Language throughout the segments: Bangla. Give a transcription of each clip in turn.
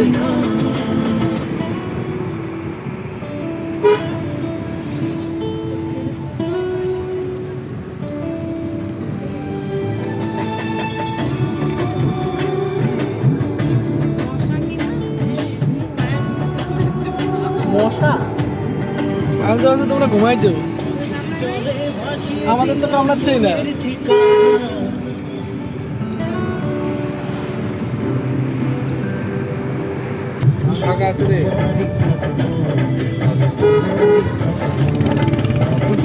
মশা আমি তো ভাবছি তোমরা ঘুমাইছো, আমাদের তো কামড়াচ্ছেই না। ফাঁকা আছে রে,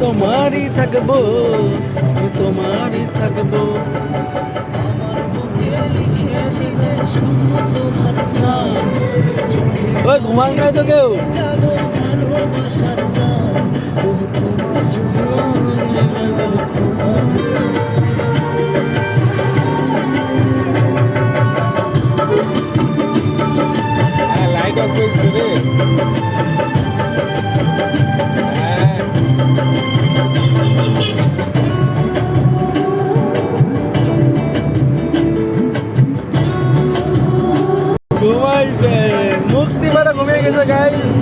তোমারই থাকবো, তোমারই থাকবো। ওই ঘুমান নাই তো কেউ? লাইট অফ করছে রে। ঘুমাইছে, মুক্তি পাড়া ঘুমিয়ে গেছে গাইস।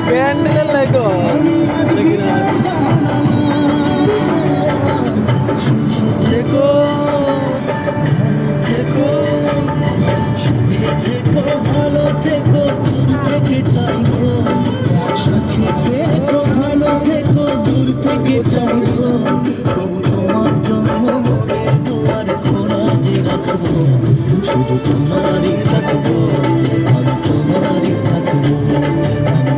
প্যান্ডেলের লাইট